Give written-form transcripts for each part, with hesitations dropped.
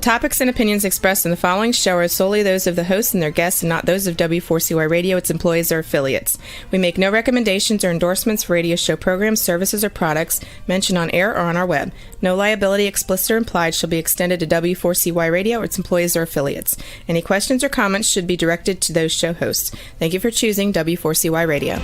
topics and opinions expressed in the following show are solely those of the hosts and their guests and not those of W4CY Radio, its employees, or affiliates. We make no recommendations or endorsements for radio show programs, services, or products mentioned on air or on our web. No liability, explicit or implied, shall be extended to W4CY Radio or its employees or affiliates. Any questions or comments should be directed to those show hosts. Thank you for choosing W4CY Radio.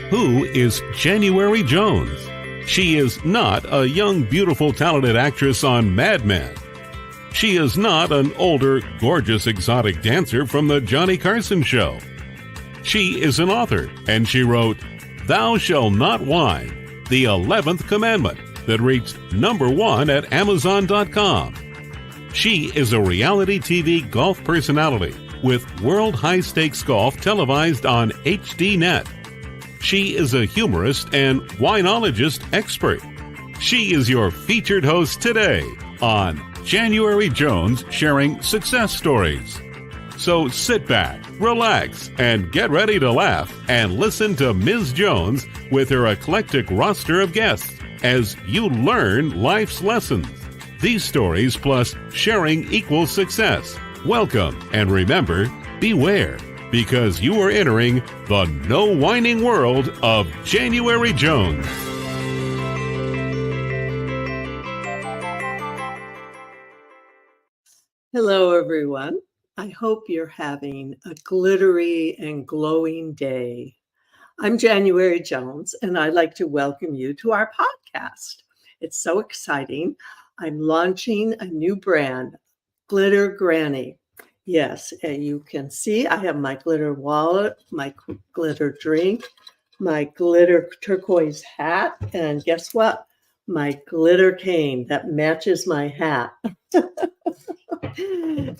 Who is January Jones? She is not a young, beautiful, talented actress on Mad Men. She is not an older, gorgeous, exotic dancer from the Johnny Carson Show. She is an author, and she wrote Thou Shalt Not Whine, the 11th Commandment, that reached #1 at Amazon.com. She is a reality TV golf personality with World High Stakes Golf televised on HDNet. She is a humorist and winologist expert. She is your featured host today on January Jones Sharing Success Stories. So sit back, relax, and get ready to laugh and listen to Ms. Jones with her eclectic roster of guests as you learn life's lessons. These stories plus sharing equals success. Welcome, and remember, beware, because you are entering the no whining world of January Jones. Hello, everyone. I hope you're having a glittery and glowing day. I'm January Jones, and I'd like to welcome you to our podcast. It's so exciting. I'm launching a new brand, Glitter Granny. Yes, and you can see I have my glitter wallet, my glitter drink, my glitter turquoise hat, and guess what? My glitter cane that matches my hat.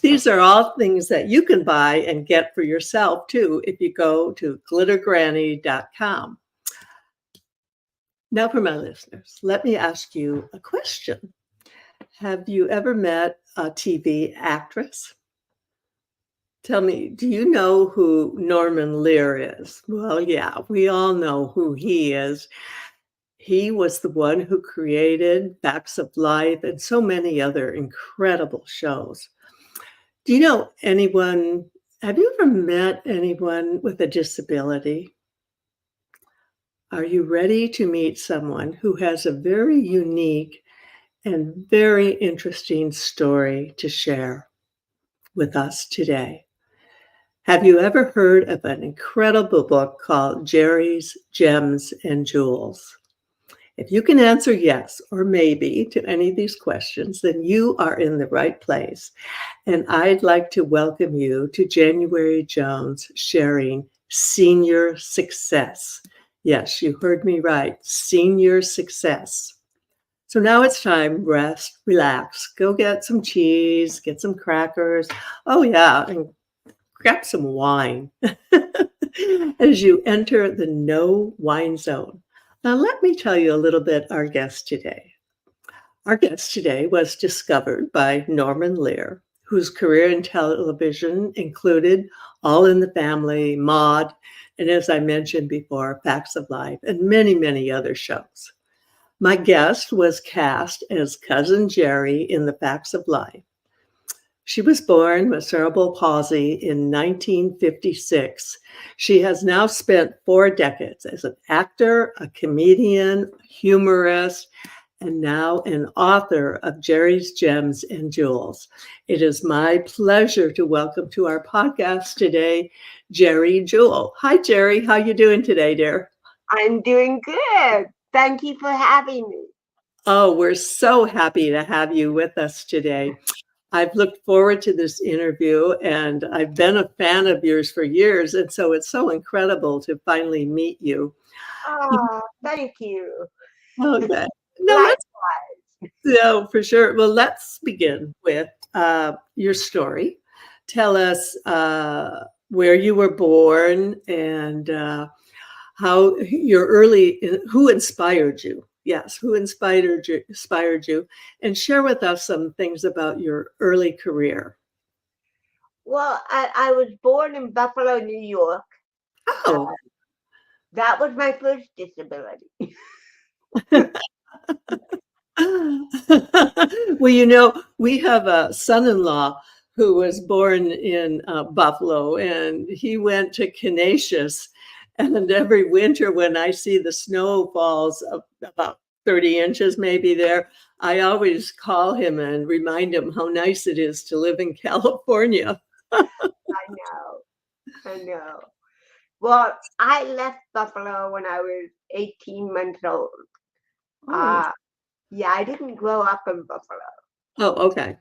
These are all things that you can buy and get for yourself too if you go to glittergranny.com. Now for my listeners, let me ask you a question. Have you ever met a TV actress? Tell me, do you know who Norman Lear is? Well, yeah, we all know who he is. He was the one who created Facts of Life and so many other incredible shows. Do you know anyone, have you ever met anyone with a disability? Are you ready to meet someone who has a very unique and very interesting story to share with us today? Have you ever heard of an incredible book called Geri's Gems and Jewels? If you can answer yes or maybe to any of these questions, then you are in the right place. And I'd like to welcome you to January Jones Sharing Senior Success. Yes, you heard me right, senior success. So now it's time, rest, relax, go get some cheese, get some crackers. Oh yeah, and grab some wine as you enter the no wine zone. Now, let me tell you a little bit our guest today. Our guest today was discovered by Norman Lear, whose career in television included All in the Family, Maude, and as I mentioned before, Facts of Life, and many, many other shows. My guest was cast as Cousin Geri in the Facts of Life. She was born with cerebral palsy in 1956. She has now spent 4 decades as an actor, a comedian, humorist, and now an author of Geri's Gems and Jewels. It is my pleasure to welcome to our podcast today, Geri Jewell. Hi, Geri. How you doing today, dear? I'm doing good. Thank you for having me. Oh, we're so happy to have you with us today. I've looked forward to this interview, and I've been a fan of yours for years, and so it's so incredible to finally meet you. Oh, thank you. Okay. No, for sure. Well, let's begin with your story. Tell us where you were born and how who inspired you. Yes, who inspired you, and share with us some things about your early career. Well, I was born in Buffalo, New York. Oh. That was my first disability. Well, we have a son-in-law who was born in Buffalo, and he went to Canisius. And every winter, when I see the snow falls about 30 inches, maybe there, I always call him and remind him how nice it is to live in California. I know. Well, I left Buffalo when I was 18 months old. Oh, Yeah, I didn't grow up in Buffalo. okay.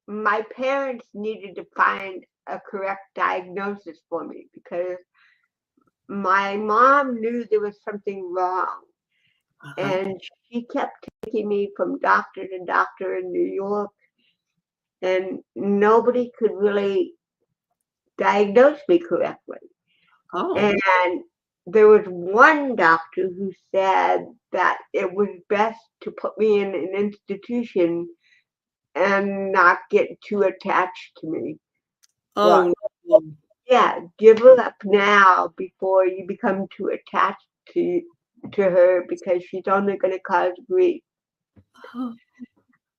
My parents needed to find a correct diagnosis for me because my mom knew there was something wrong, Uh-huh. and she kept taking me from doctor to doctor in New York, and nobody could really diagnose me correctly. Oh, And there was one doctor who said that it was best to put me in an institution and not get too attached to me. Well, oh, no. yeah, give her up now before you become too attached to her because she's only going to cause grief. Oh,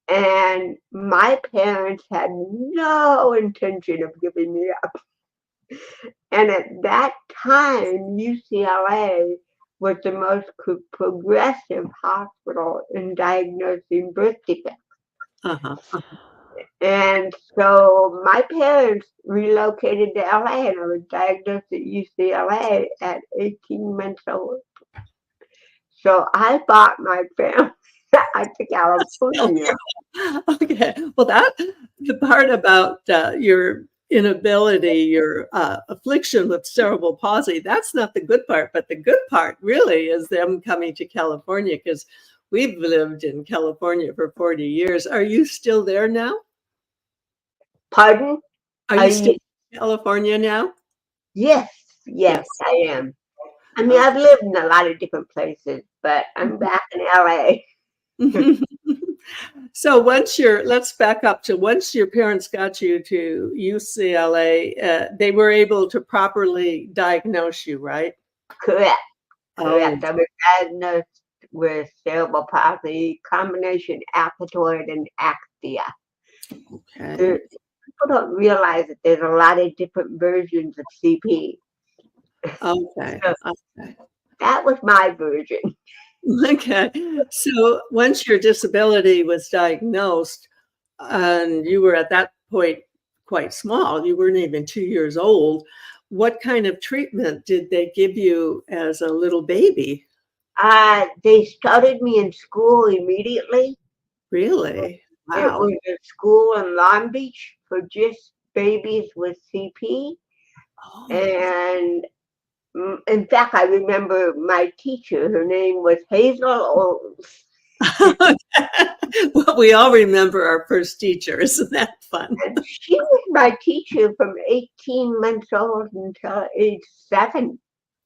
And my parents had no intention of giving me up. And at that time, UCLA was the most progressive hospital in diagnosing birth defects. uh-huh. And so my parents relocated to LA, and I was diagnosed at UCLA at 18 months old. So I bought my family out to California. Okay. Well, the part about your inability, your affliction with cerebral palsy, that's not the good part. But the good part really is them coming to California, because we've lived in California for 40 years. Are you still there now? Pardon? Are you still in California now? Yes, Yes. I am. I mean, Okay. I've lived in a lot of different places, but I'm back in LA. So let's back up to once your parents got you to UCLA, they were able to properly diagnose you, right? Correct. Oh, I was diagnosed with cerebral palsy, combination apatoid and axia. okay. People don't realize that there's a lot of different versions of CP. Okay. So Okay. that was my version. Okay. So once your disability was diagnosed, and you were at that point quite small, you weren't even 2 years old, what kind of treatment did they give you as a little baby? They started me in school immediately. Really? It Wow. was a school in Long Beach for just babies with CP. Oh. And in fact, I remember my teacher, her name was Hazel Olds. Well, we all remember our first teacher. Isn't that fun? And she was my teacher from 18 months old until age 7.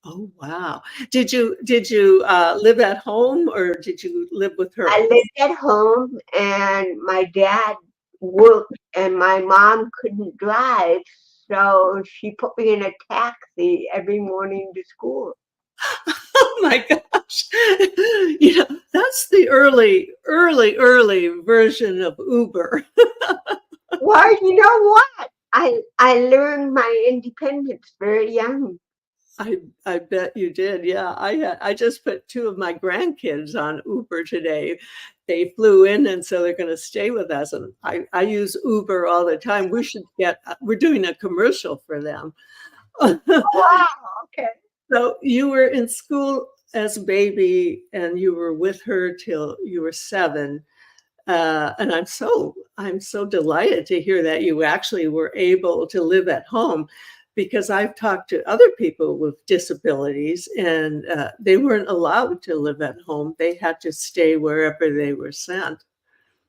Oh, wow. Did you live at home, or did you live with her? I lived at home, and my dad worked, and my mom couldn't drive, so she put me in a taxi every morning to school. Oh my gosh. That's the early version of Uber. Well, you know what? I learned my independence very young. I bet you did. Yeah, I just put 2 of my grandkids on Uber today. They flew in, and so they're going to stay with us. And I use Uber all the time. We're doing a commercial for them. Wow. Okay. So you were in school as a baby, and you were with her till you were 7. And I'm so delighted to hear that you actually were able to live at home, because I've talked to other people with disabilities, and they weren't allowed to live at home. They had to stay wherever they were sent.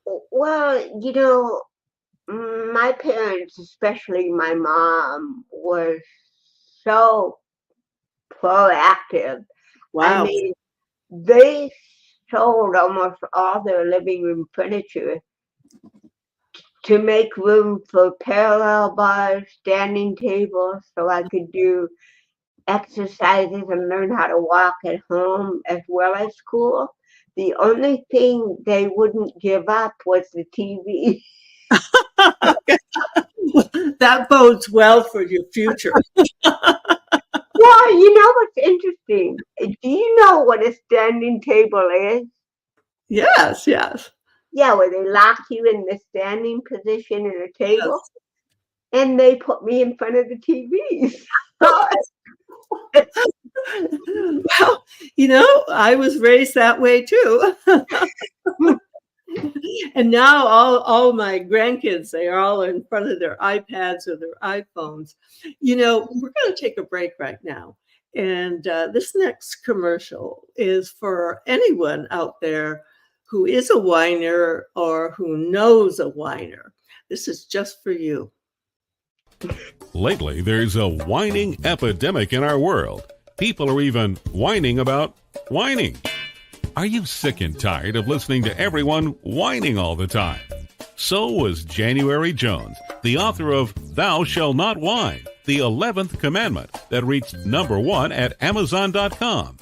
Well, my parents, especially my mom, was so proactive. I Wow. mean, they sold almost all their living room furniture to make room for parallel bars, standing tables, so I could do exercises and learn how to walk at home as well as school. The only thing they wouldn't give up was the TV. That bodes well for your future. Well, you know what's interesting? Do you know what a standing table is? Yes, yes. Yeah, where they lock you in the standing position in a table. Yes. And they put me in front of the TVs. Well, I was raised that way too. And now all my grandkids, they are all in front of their iPads or their iPhones. We're going to take a break right now. And this next commercial is for anyone out there who is a whiner or who knows a whiner. This is just for you. Lately, there's a whining epidemic in our world. People are even whining about whining. Are you sick and tired of listening to everyone whining all the time? So was January Jones, the author of Thou Shall Not Whine, the 11th commandment that reached #1 at Amazon.com.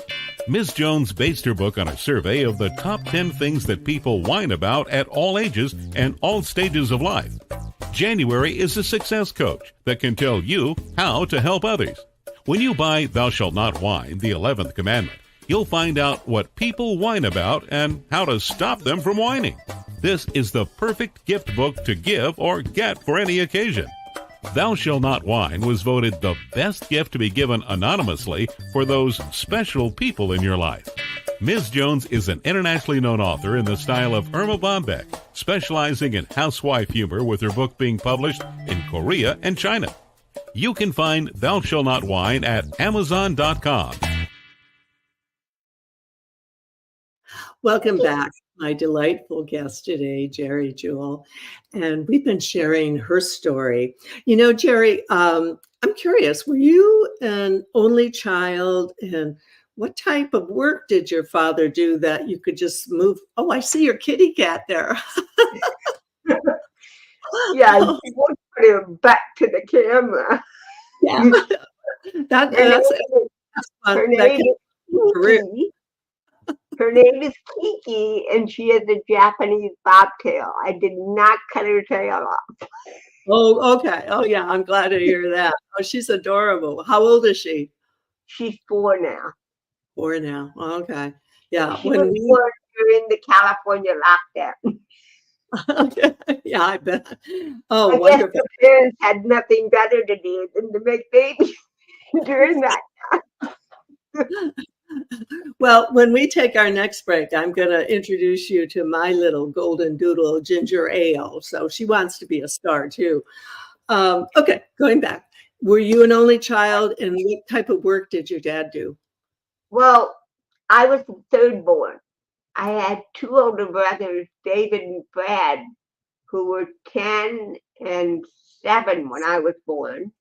Ms. Jones based her book on a survey of the top 10 things that people whine about at all ages and all stages of life. January is a success coach that can tell you how to help others. When you buy Thou Shalt Not Whine, the 11th commandment, you'll find out what people whine about and how to stop them from whining. This is the perfect gift book to give or get for any occasion. Thou Shalt Not Whine was voted the best gift to be given anonymously for those special people in your life. Ms. Jones is an internationally known author in the style of Irma Bombeck, specializing in housewife humor with her book being published in Korea and China. You can find Thou Shalt Not Whine at Amazon.com. Welcome back. My delightful guest today, Geri Jewell, and we've been sharing her story. Geri, I'm curious, were you an only child, and what type of work did your father do that you could just move? Oh, I see your kitty cat there. Yeah, she won't put her back to the camera. Yeah, that's fun. Her name is Kiki. Her name is Kiki, and she is a Japanese bobtail. I did not cut her tail off. Oh, okay. Oh, yeah. I'm glad to hear that. Oh, she's adorable. How old is she? She's 4 now. 4 now. Okay. Yeah. She was born during the California lockdown. Okay. Yeah, I bet. Oh, I wonderful. guess the parents had nothing better to do than to make babies during that time. Well, when we take our next break, I'm going to introduce you to my little golden doodle ginger ale. So she wants to be a star too. Okay, going back. Were you an only child, and what type of work did your dad do? Well, I was the third born. I had 2 older brothers, David and Brad, who were 10 and 7 when I was born.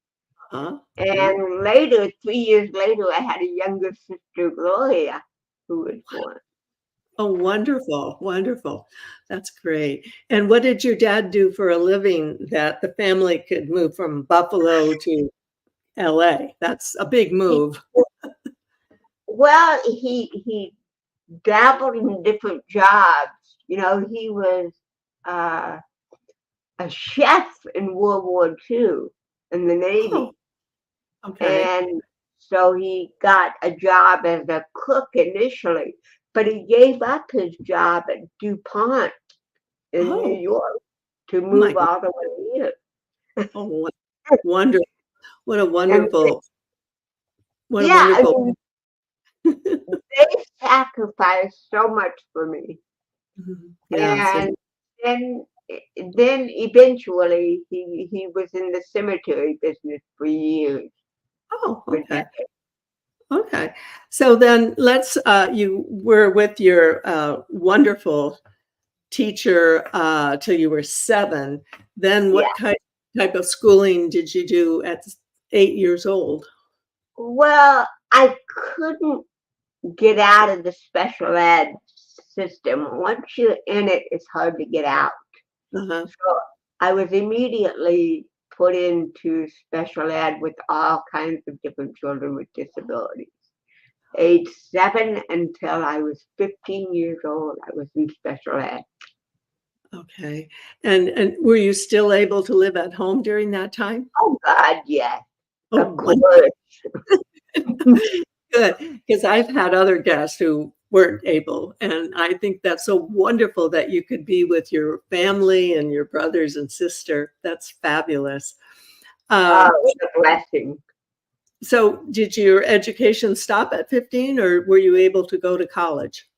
Huh? And later, 3 years later, I had a younger sister, Gloria, who was born. Oh, wonderful. Wonderful. That's great. And what did your dad do for a living that the family could move from Buffalo to LA? That's a big move. Well, he dabbled in different jobs. He was a chef in World War II in the Navy. Oh, okay. And so he got a job as a cook initially, but he gave up his job at DuPont in New York to move all the way here. Oh, wonderful. What a wonderful. They sacrificed so much for me. Yeah, and then eventually he was in the cemetery business for years. Oh, okay. Okay. So then you were with your wonderful teacher till you were 7. Then what type of schooling did you do at 8 years old? Well, I couldn't get out of the special ed system. Once you're in it, it's hard to get out. Uh-huh. So I was immediately put into special ed with all kinds of different children with disabilities. Age 7 until I was 15 years old, I was in special ed. Okay. And were you still able to live at home during that time? Oh God, yes. Oh, Of course. good. Because I've had other guests who weren't able, and I think that's so wonderful that you could be with your family and your brothers and sister. That's fabulous. What a blessing. So did your education stop at 15, or were you able to go to college?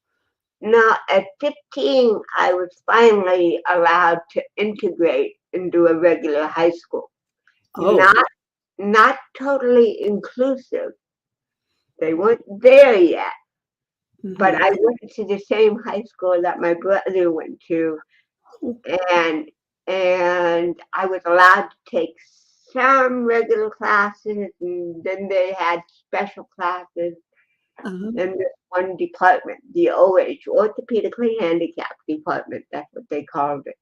Now, at 15, I was finally allowed to integrate into a regular high school. Oh, Not totally inclusive. They weren't there yet. But I went to the same high school that my brother went to, and I was allowed to take some regular classes, and then they had special classes. uh-huh. And this one department, the OH, orthopedically handicapped department, that's what they called it.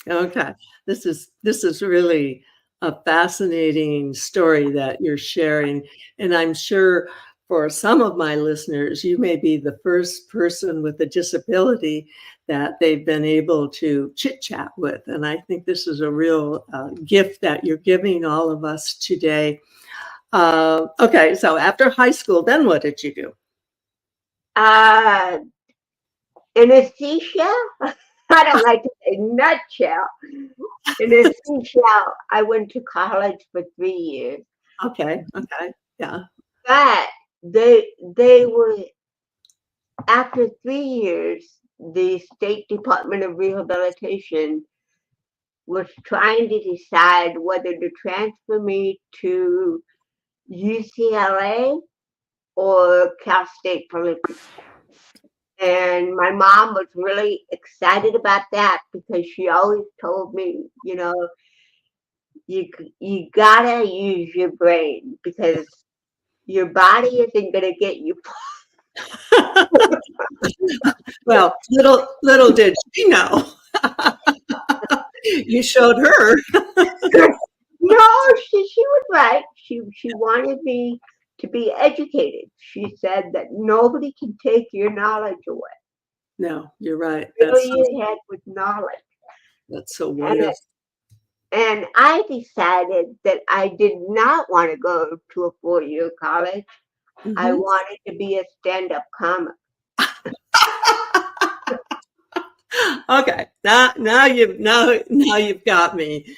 Okay. This is really a fascinating story that you're sharing. And I'm sure for some of my listeners, you may be the first person with a disability that they've been able to chit chat with. And I think this is a real gift that you're giving all of us today. Okay. So after high school, then what did you do? In a seashell, I don't like to say nutshell. In a seashell, I went to college for 3 years. Okay. Yeah. But they were, after 3 years, the State Department of Rehabilitation was trying to decide whether to transfer me to UCLA or Cal State Fullerton. And my mom was really excited about that because she always told me, you gotta use your brain because your body isn't gonna get you. Well, little did she know. You showed her. No, she was right. She wanted me to be educated. She said that nobody can take your knowledge away. No, you're right. Fill your head with knowledge. That's so wonderful. And I decided that I did not want to go to a 4-year college. I wanted to be a stand-up comic. Okay, now you've got me.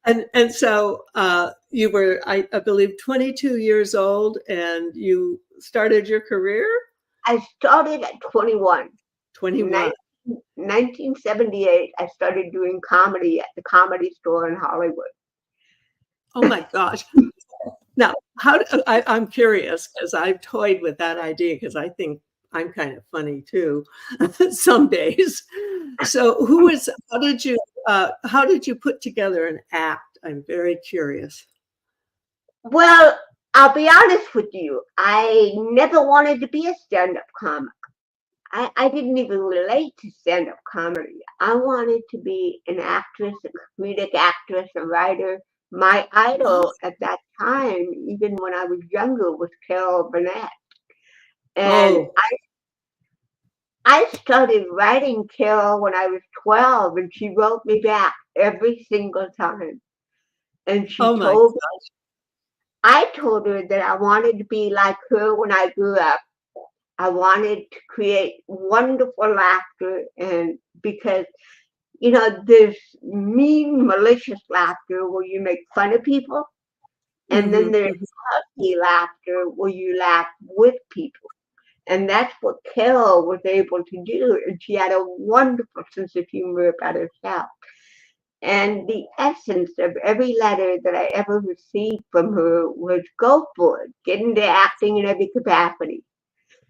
And so you were, I believe, 22 years old, and you started your career? I started at 21. 21. 1978, I started doing comedy at the Comedy Store in Hollywood. Oh my gosh. Now, I'm curious because I've toyed with that idea because I think I'm kind of funny too some days. So how did you put together an act? I'm very curious. Well, I'll be honest with you. I never wanted to be a stand-up comic. I didn't even relate to stand-up comedy. I wanted to be an actress, a comedic actress, a writer. My idol at that time, even when I was younger, was Carol Burnett. And I started writing Carol when I was 12, and she wrote me back every single time. And she told me, I told her that I wanted to be like her when I grew up. I wanted to create wonderful laughter, and because there's mean, malicious laughter where you make fun of people, and then there's healthy laughter where you laugh with people. And that's what Carol was able to do. And she had a wonderful sense of humor about herself. And the essence of every letter that I ever received from her was go for it, get into acting in every capacity.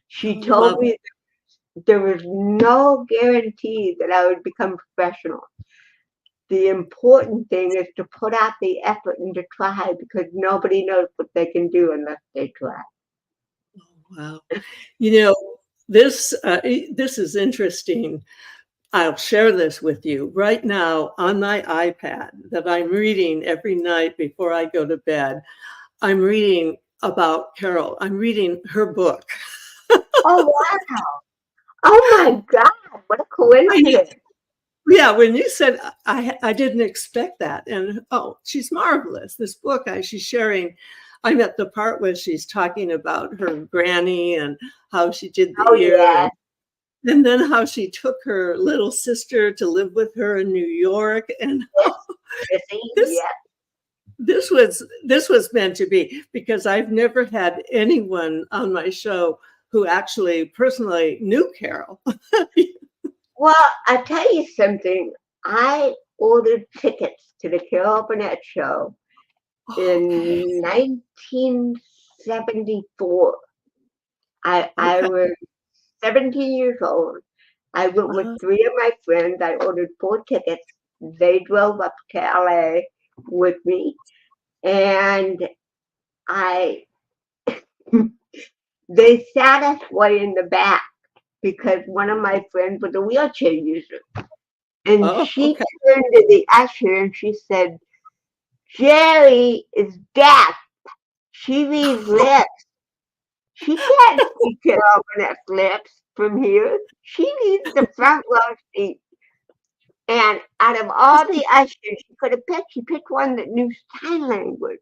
She told me there was no guarantee that I would become professional. The important thing is to put out the effort and to try, because nobody knows what they can do unless they try. Wow. This is interesting. I'll share this with you right now on my iPad that I'm reading every night before I go to bed. I'm reading about Carol. I'm reading her book. Oh, wow. Oh, my God. What a I know. coincidence. Yeah, when you said I didn't expect that, and she's marvelous. This book she's sharing. I'm at the part where she's talking about her granny and how she did the Oh, ear, yeah. and then how she took her little sister to live with her in New York, and Missy, this yeah. this was meant to be, because I've never had anyone on my show who actually personally knew Carol. Well, I'll tell you something. I ordered tickets to the Carol Burnett show in 1974. I Okay. was 17 years old. I went with Uh-huh. 3 of my friends. I ordered 4 tickets. They drove up to LA with me, and they sat us way in the back because one of my friends was a wheelchair user. And Oh, she okay. turned to the usher and she said, Geri is deaf. She reads lips. She can't see Carol Burnett's lips from here. She needs the front row seat. And out of all the ushers she could have picked, she picked one that knew sign language.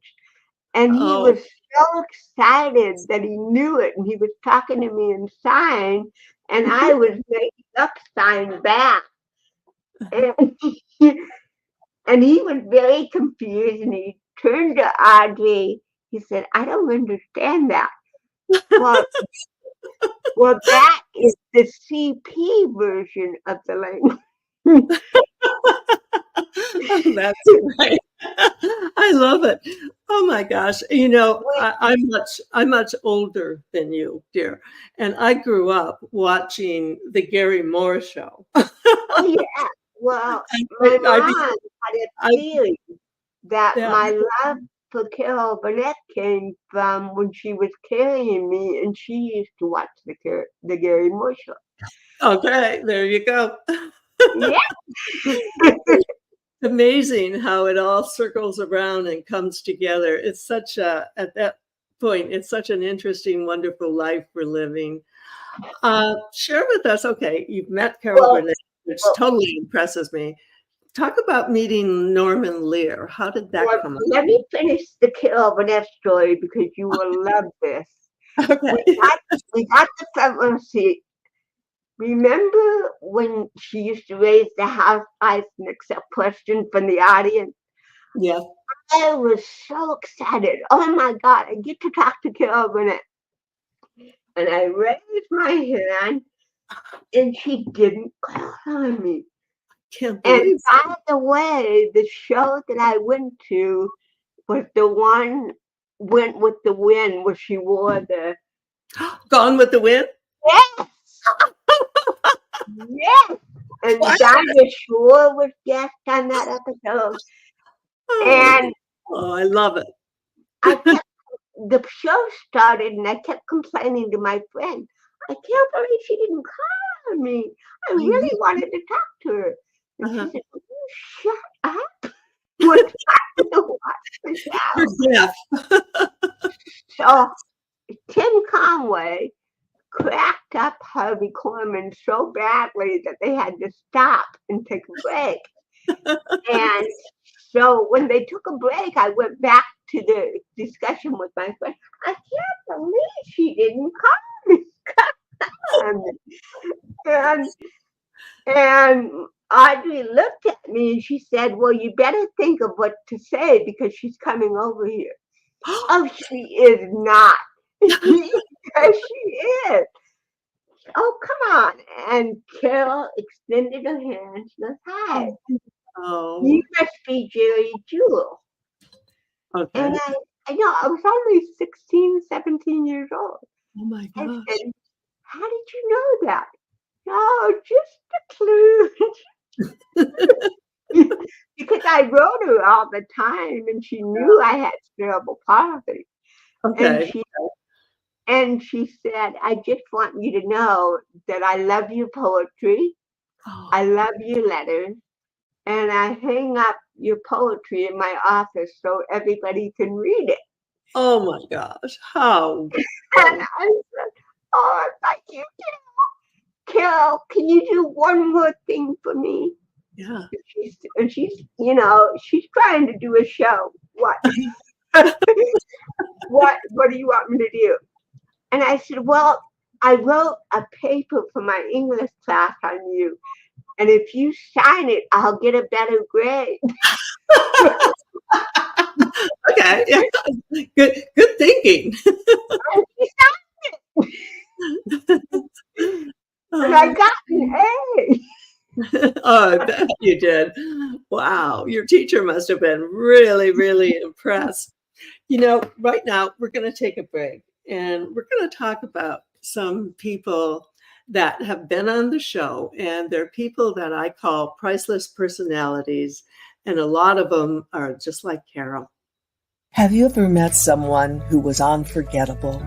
And he Oh, was so excited that he knew it. And he was talking to me in sign. And I was making up sign back. And, and he was very confused. And he turned to Audrey. He said, I don't understand that. Well, well, that is the CP version of the language. that's right. I love it. Oh my gosh. I'm much older than you, dear. And I grew up watching the Gary Moore show. Oh, yeah. Well, my I, mom had a I, theory that yeah. my love for Carol Burnett came from when she was carrying me, and she used to watch the Gary Moore show. Okay, there you go. Yeah. Amazing how it all circles around and comes together. It's such at that point, it's such an interesting, wonderful life we're living. Share with us, okay, you've met Carol Well, Burnett, which well, totally impresses me. Talk about meeting Norman Lear. How did that well, come let me finish the Carol Burnett story because you will love this. about? We Okay. got the front row seat. Remember when she used to raise the house lights and accept questions from the audience? Yeah. I was so excited. Oh my God, I get to talk to Carol Burnett. And I raised my hand and she didn't call on me. Can't And believe by the way, the show that I went to was the one Went with the Wind where she wore the Gone with the Wind? yes, yes. And What? Dinah Shore was guest on that episode. Oh, And I love it. I kept the show started and I kept complaining to my friend. I can't believe she didn't call on me. I I know. really wanted to talk to her. And she Uh-huh. said, "Will you shut up? We're trying to watch the You're show." deaf. So Tim Conway cracked up Harvey Korman so badly that they had to stop and take a break. And so when they took a break, I went back to the discussion with my friend. I can't believe she didn't call me. And, and Audrey looked at me and she said, well, you better think of what to say because she's coming over here. Oh, she is not. Yes, she is. Oh, come on. And Carol extended her hand. She goes, hi. Oh, You must be Geri Jewell. And okay. I know I was only 16, 17 years old. Oh my I gosh. said, how did you know that? No, just a clue. Because I wrote her all the time and she knew I had cerebral palsy. Okay. And she said, I just want you to know that I love your poetry. Oh, I love your letters. And I hang up your poetry in my office so everybody can read it. oh my gosh. How And I said, oh, thank you, Carol. Can you do one more thing for me? yeah. She's trying to do a show. What? What do you want me to do? And I said, well, I wrote a paper for my English class on you. And if you sign it, I'll get a better grade. Okay. Yeah. Good thinking. And she signed it. And I got an A. Oh, I bet you did. Wow. Your teacher must have been really, really impressed. Right now we're going to take a break and we're going to talk about some people that have been on the show, and they're people that I call priceless personalities. And a lot of them are just like Carol. Have you ever met someone who was unforgettable?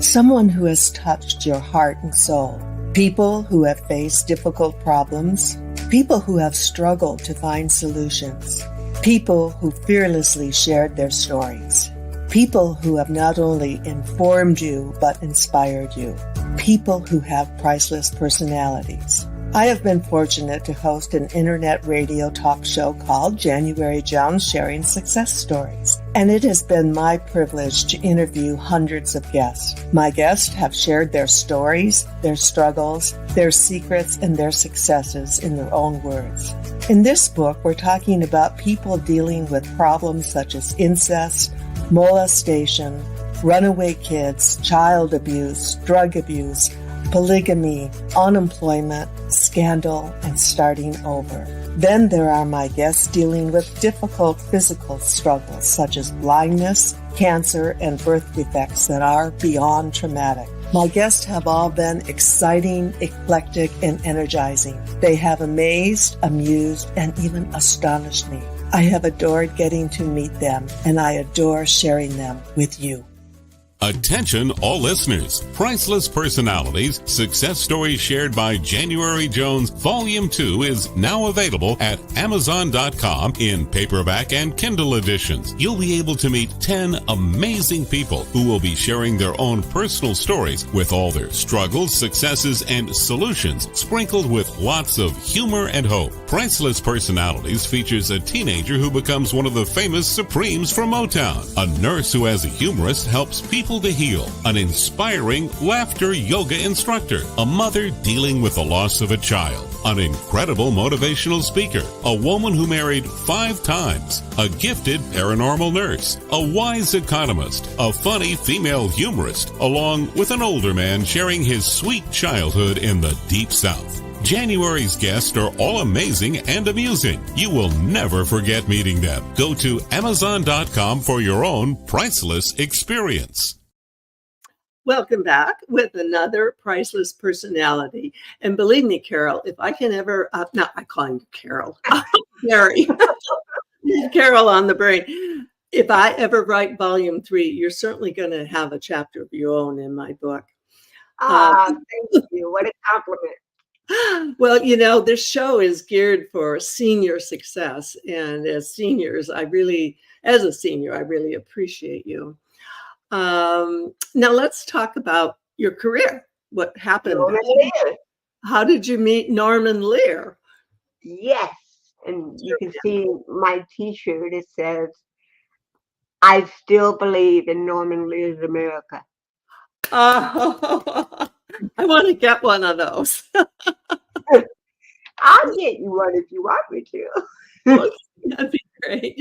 Someone who has touched your heart and soul? People who have faced difficult problems? People who have struggled to find solutions? People who fearlessly shared their stories? People who have not only informed you, but inspired you. People who have priceless personalities. I have been fortunate to host an internet radio talk show called January Jones Sharing Success Stories, and it has been my privilege to interview hundreds of guests. My guests have shared their stories, their struggles, their secrets, and their successes in their own words. In this book, we're talking about people dealing with problems such as incest, molestation, runaway kids, child abuse, drug abuse, polygamy, unemployment, scandal, and starting over. Then there are my guests dealing with difficult physical struggles such as blindness, cancer, and birth defects that are beyond traumatic. My guests have all been exciting, eclectic, and energizing. They have amazed, amused, and even astonished me. I have adored getting to meet them, and I adore sharing them with you. Attention all listeners. Priceless Personalities, Success Stories Shared by January Jones, Volume 2 is now available at Amazon.com in paperback and Kindle editions. You'll be able to meet 10 amazing people who will be sharing their own personal stories with all their struggles, successes, and solutions, sprinkled with lots of humor and hope. Priceless Personalities features a teenager who becomes one of the famous Supremes from Motown, a nurse who as a humorist helps people to heal, an inspiring laughter yoga instructor, a mother dealing with the loss of a child, an incredible motivational speaker, a woman who married 5 times, a gifted paranormal nurse, a wise economist, a funny female humorist, along with an older man sharing his sweet childhood in the Deep South. January's guests are all amazing and amusing. You will never forget meeting them. Go to Amazon.com for your own priceless experience. Welcome back with another priceless personality. And believe me, Carol, if I can ever, not I call him Carol, Geri, Carol on the brain. If I ever write volume 3, you're certainly going to have a chapter of your own in my book. Thank you. What a compliment. Well, this show is geared for senior success. And as seniors, as a senior, I really appreciate you. Now let's talk about your career. What happened? Norman Lear. How did you meet Norman Lear? Yes. And you can see my t-shirt. It says, I still believe in Norman Lear's America. I want to get one of those. I'll get you one if you want me to. That'd be great.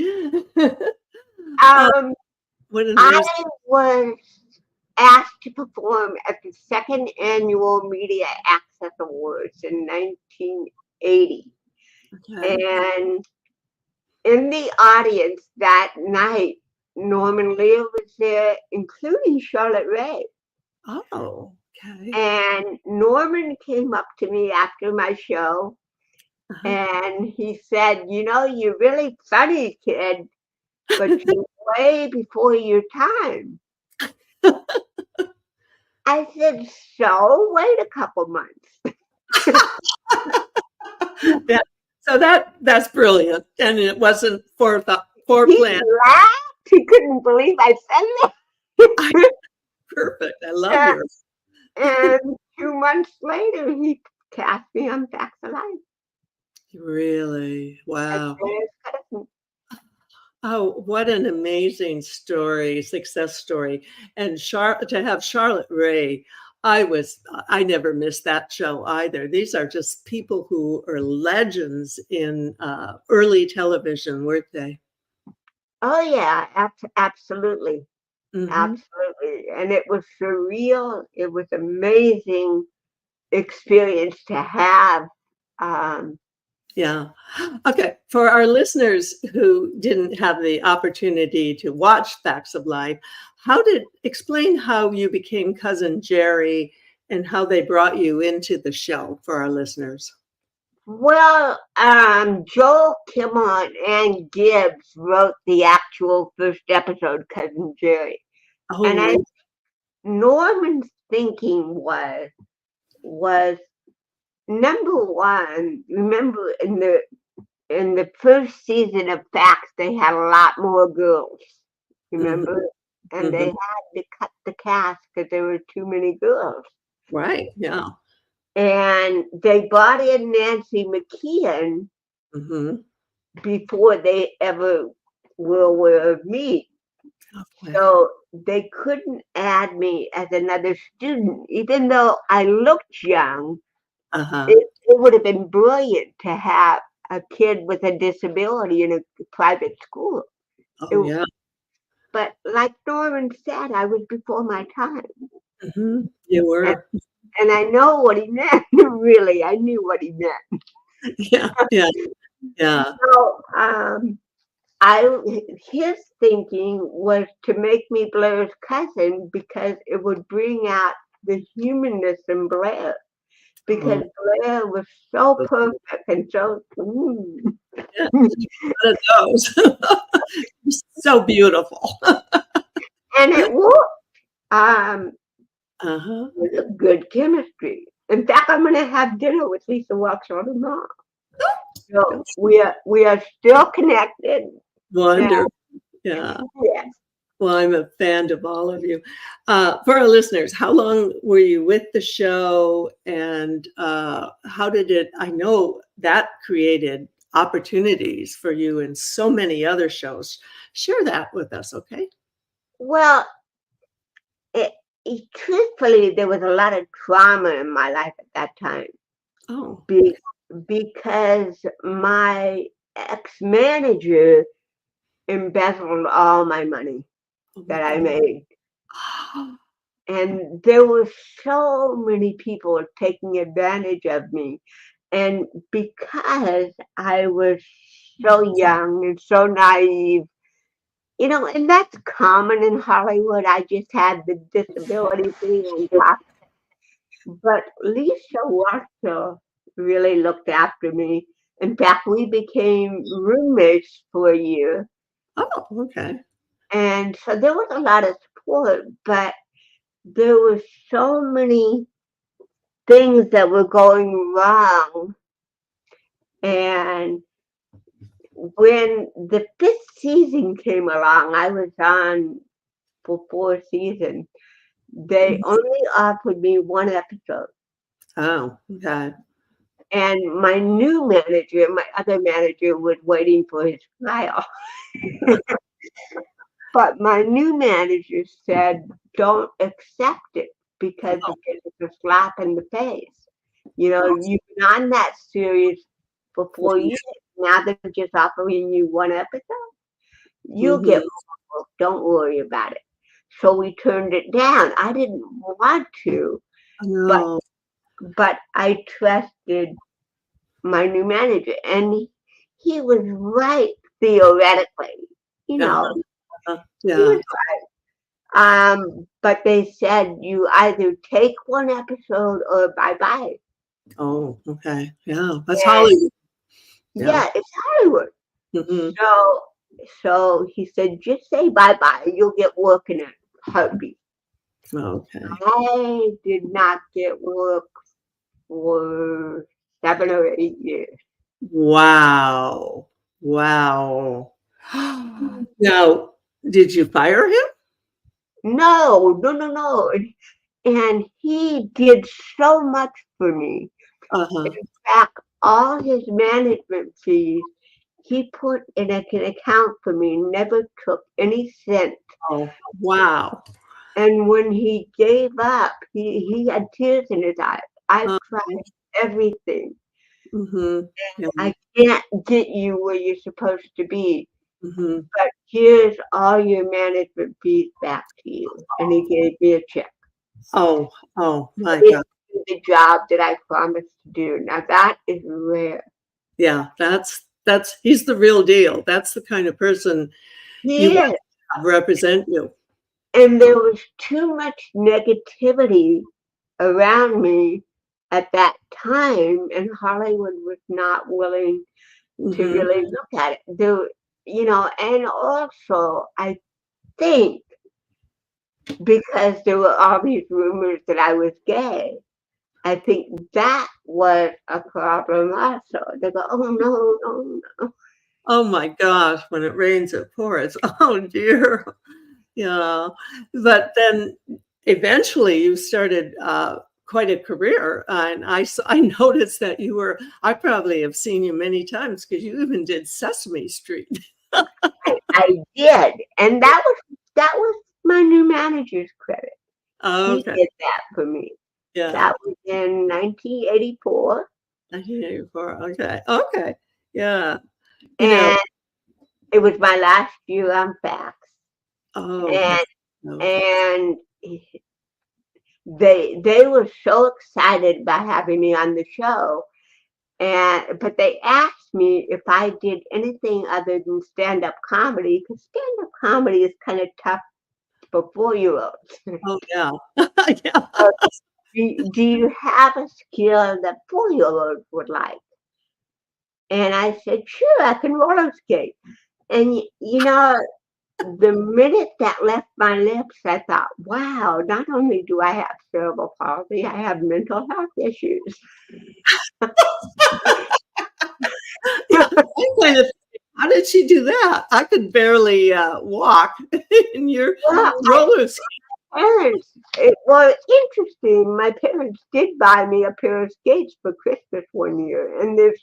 I was asked to perform at the second annual Media Access Awards in 1980. Okay. And in the audience that night, Norman Lear was there, including Charlotte Rae. Oh, okay. And Norman came up to me after my show, and he said, you're really funny, kid, but you're way before your time. I said, so wait a couple months. Yeah. So that's brilliant, and it wasn't He foreplanned. laughed. He couldn't believe I said that. Perfect. I love Uh, yours. and 2 months later, he cast me on Facts of Life. Really? As Wow. Geri's cousin. Oh, what an amazing story, success story. And to have Charlotte Ray, I never missed that show either. These are just people who are legends in early television, weren't they? Oh yeah, absolutely, Hmm. absolutely. And it was surreal. It was amazing experience to have. Um, Yeah. Okay. For our listeners who didn't have the opportunity to watch Facts of Life, explain how you became Cousin Geri and how they brought you into the show for our listeners. well, Joel Kimmel and Gibbs wrote the actual first episode, Cousin Geri, Oh, and really? Norman's thinking was number one. Remember in the first season of Facts, they had a lot more girls. Mhm, Remember, and they mhm. had to cut the cast because there were too many girls. Right. Yeah. And they brought in Nancy McKeon Hmm. before they ever were aware of me. Okay. So they couldn't add me as another student, even though I looked young. Uh-huh. It would have been brilliant to have a kid with a disability in a private school. Oh, It, yeah. but like Norman said, I was before my time. Hmm. You And, were. and I know what he meant, really. I knew what he meant. Yeah. Yeah. Yeah. So I his thinking was to make me Blair's cousin because it would bring out the humanness in Blair. Because Oh, Blair was so perfect and so yeah. One of those. So beautiful. and it worked. Um, Uh-huh. with a good chemistry. In fact, I'm going to have dinner with Lisa Wexler tomorrow. So we are still connected. Wonderful. Yeah. Yes. Well, I'm a fan of all of you. For our listeners, how long were you with the show, and how did it? I know that created opportunities for you in so many other shows. Share that with us, okay? Well, truthfully, there was a lot of trauma in my life at that time Oh, because my ex-manager embezzled all my money oh my that I God. made. And there were so many people taking advantage of me. And because I was so young and so naive, and that's common in Hollywood. I just had the disability thing on top. But Lisa Wexler really looked after me. In fact, we became roommates for a year. Oh, okay. And so there was a lot of support, but there were so many things that were going wrong. And when the fifth season came along, I was on for 4 seasons. They only offered me one episode. Oh, okay. And my other manager, was waiting for his file. But my new manager said, don't accept it because it's a slap in the face. You've been on that series for 4 years. Now they're just offering you one episode. You'll get Mm-hmm. more. Don't worry about it. So we turned it down. I didn't want to, but No. I trusted my new manager, and he was right theoretically. You know, Uh-huh. he Yeah. was but they said you either take one episode or bye bye. Oh, okay. Yeah. That's And Hollywood. Yeah. yeah, it's Hollywood. Mm-hmm. So he said, just say bye bye. You'll get work in a heartbeat. Okay. I did not get work for 7 or 8 years. Wow. Wow. Now, did you fire him? No, no, no, no. And he did so much for me. Uh-huh. In fact, all his management fees he put in an account for me, never took any cent. Oh, wow. And when he gave up, he had tears in his eyes. I've Uh-huh. tried everything. Mhm. Yeah. I can't get you where you're supposed to be, Mhm. but here's all your management fees back to you. And he gave me a check. Oh, oh I my God. didn't do the job that I promised to do. Now that is rare. Yeah, that's he's the real deal. That's the kind of person you He want is. to have represent you. And there was too much negativity around me at that time, and Hollywood was not willing to Mhm. really look at it. And also I think because there were all these rumors that I was gay, I think that was a problem also. They go, oh no, no, no. Oh my gosh, when it rains, it pours. Oh dear. Yeah. But then eventually you started quite a career. And I noticed that I probably have seen you many times because you even did Sesame Street. I did. And that was my new manager's credit. He Okay. did that for me. Yeah. That was in 1984. 1984. Okay. Okay. Yeah. You know, And it was my last year on fax. oh, And that's no. and they were so excited by having me on the show. But they asked me if I did anything other than stand-up comedy, because stand-up comedy is kind of tough for 4-year-olds. Oh, yeah. Yeah. Do you have a skill that 4-year-olds would like? And I said, sure, I can roller skate. And the minute that left my lips, I thought, wow, not only do I have cerebral palsy, I have mental health issues. I kind of how did she do that? I could barely walk in your Well, roller skate. parents, it was interesting. My parents did buy me a pair of skates for Christmas one year, and there's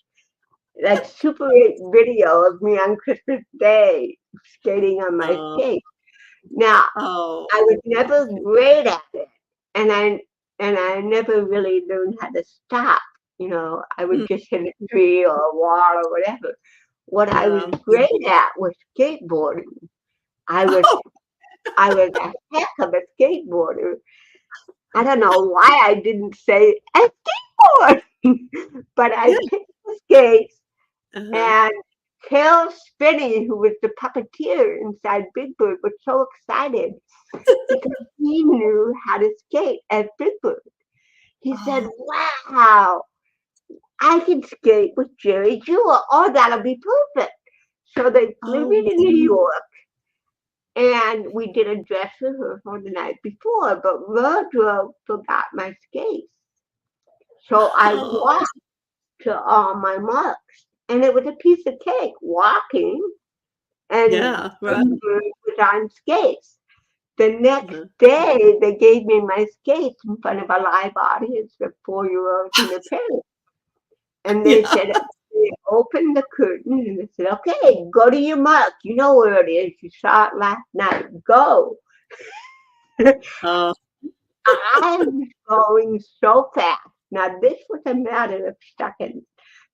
like Super 8 video of me on Christmas Day skating on my Uh, skates. Now, oh, I was never great at it, and I never really learned how to stop. I would mm, just hit a tree or a wall or whatever. What I was yeah. great at was skateboarding. I was Oh, I was a heck of a skateboarder. I don't know why I didn't say a skateboard, but I yeah. picked the skates Uh-huh. and Kel Spinney, who was the puppeteer inside Big Bird, was so excited because he knew how to skate as Big Bird. He said, Oh, wow, I can skate with Geri Jewell. Oh, that'll be perfect. So they flew oh, me to New York and we did a dress rehearsal the night before, but wardrobe forgot my skates. So I oh, walked to all my marks and it was a piece of cake walking and yeah, right. Big Bird was on skates. The next Uh-huh. day, they gave me my skates in front of a live audience of 4-year-olds and their parents. And they Yeah. said, they opened the curtain and they said, okay, go to your mark. You know where it is. You saw it last night. Go. Uh, I was going so fast. Now, this was a matter of seconds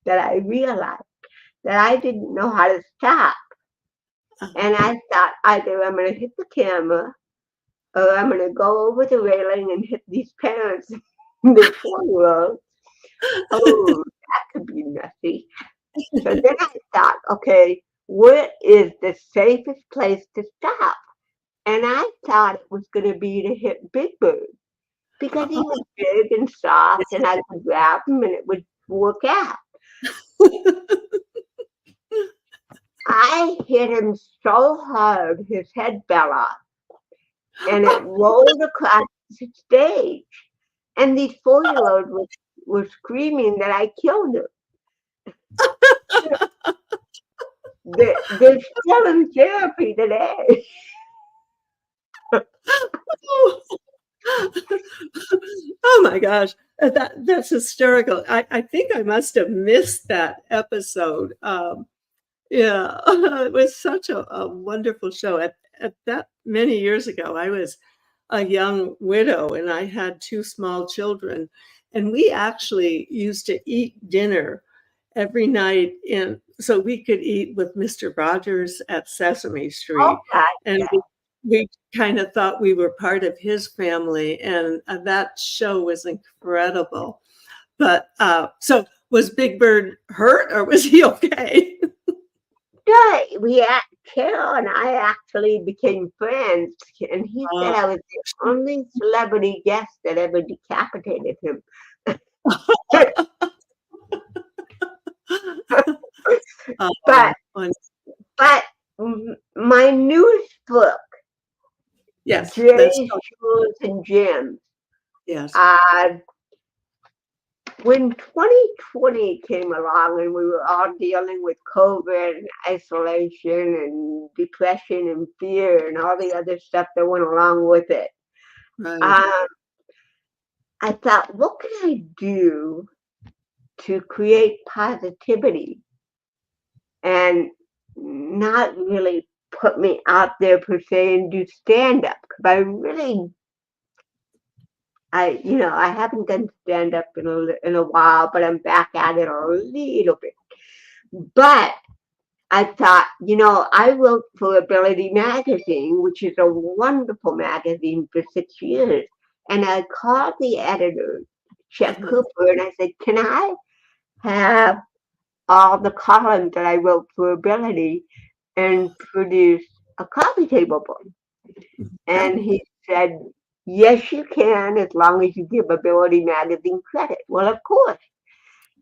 that I realized that I didn't know how to stop. And I thought either I'm going to hit the camera or I'm going to go over the railing and hit these parents, the 4-year-olds. Oh, that could be messy. So then I thought, okay, where is the safest place to stop? And I thought it was going to be to hit Big Bird because he was big and soft and I could grab him and it would work out. I hit him so hard his head fell off and it rolled across the stage. And these 4-year-olds were screaming that I killed him. They're still in therapy today. Oh my gosh, that's hysterical. I think I must have missed that episode. Yeah, it was such a wonderful show. At that many years ago, I was a young widow and I had two small children, and we actually used to eat dinner every night in so we could eat with Mr. Rogers at Sesame Oh, Street, God, and yeah. we kind of thought we were part of his family, and that show was incredible. But so was Big Bird hurt or was he okay? Yeah, Carol and I actually became friends, and he said I was the only celebrity guest that ever decapitated him. But but my newest book, Yes, Geri, Jewels, and Gems. Yes. When 2020 came along and we were all dealing with COVID and isolation and depression and fear and all the other stuff that went along with it, Right. I thought, what can I do to create positivity and not really put me out there per se and do stand-up? Because I haven't done stand-up in a while, but I'm back at it a little bit. But I thought, I wrote for Ability Magazine, which is a wonderful magazine, for 6 years. And I called the editor, Chet Cooper, and I said, can I have all the columns that I wrote for Ability and produce a coffee table book? And he said, yes, you can, as long as you give Ability Magazine credit. Well, of course.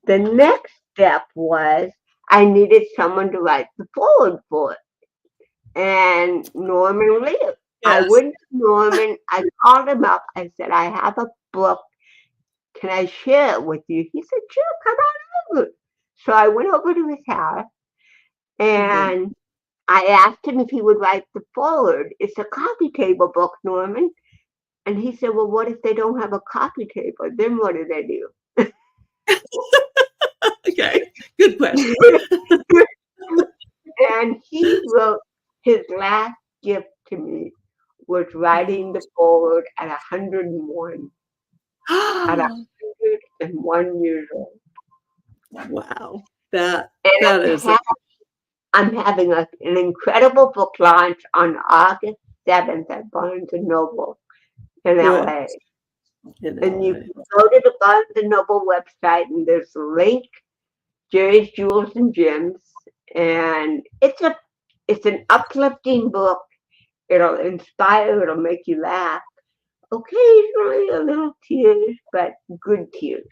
The next step was I needed someone to write the foreword for it. And Norman Lear. Yes. I went to Norman, I called him up, I said, I have a book. Can I share it with you? He said, sure, come on over. So I went over to his house and I asked him if he would write the foreword. It's a coffee table book, Norman. And he said, well, what if they don't have a coffee table? Then what do they do? Okay, good question. And he wrote, his last gift to me was writing the foreword at 101. At 101 years old. Wow. That is. I'm having an incredible book launch on August 7th at Barnes & Noble in LA. And you can go to the Barnes & Noble website and there's a link, Geri, Jewels, and Gems. And it's an uplifting book. It'll inspire, it'll make you laugh. Occasionally a little tears, but good tears.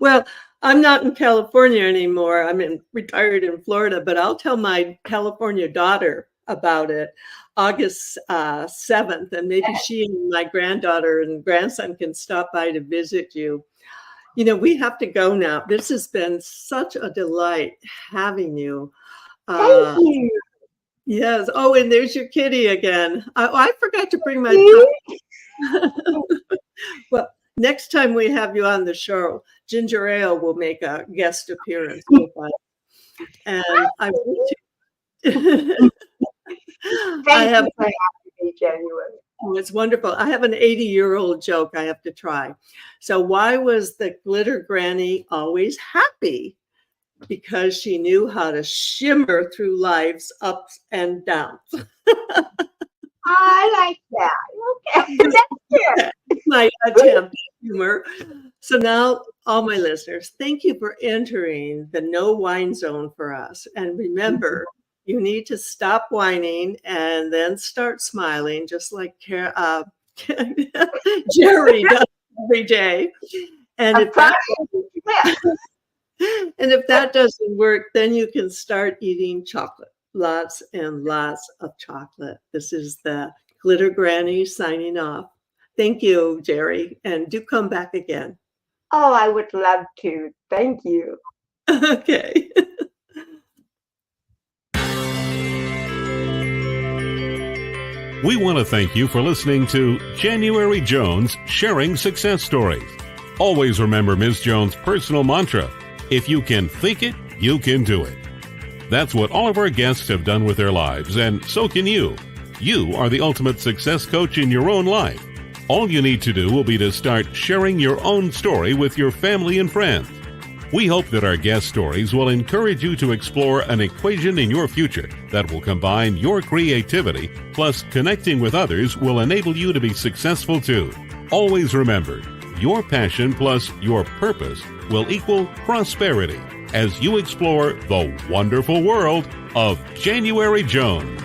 Well, I'm not in California anymore. I'm retired in Florida, but I'll tell my California daughter about it August 7th, and maybe she and my granddaughter and grandson can stop by to visit you. We have to go now. This has been such a delight having you. Thank you. Yes. Oh, and there's your kitty again. I forgot to bring my Well, next time we have you on the show, Ginger Ale will make a guest appearance with us. And I want to. Thank you for having me, January. Oh, it's wonderful. I have an 80-year-old joke I have to try. So why was the glitter granny always happy? Because she knew how to shimmer through life's ups and downs. I like that. Okay, that's good. My attempt at humor. So now, all my listeners, thank you for entering the no whine zone for us. And remember, you need to stop whining and then start smiling, just like Geri does every day. And if that doesn't work, then you can start eating chocolate. Lots and lots of chocolate. This is the Glitter Granny signing off. Thank you, Geri, and do come back again. Oh, I would love to. Thank you. Okay. We want to thank you for listening to January Jones Sharing Success Stories. Always remember Ms. Jones' personal mantra, if you can think it, you can do it. That's what all of our guests have done with their lives, and so can you. You are the ultimate success coach in your own life. All you need to do will be to start sharing your own story with your family and friends. We hope that our guest stories will encourage you to explore an equation in your future that will combine your creativity plus connecting with others will enable you to be successful too. Always remember, your passion plus your purpose will equal prosperity as you explore the wonderful world of January Jones.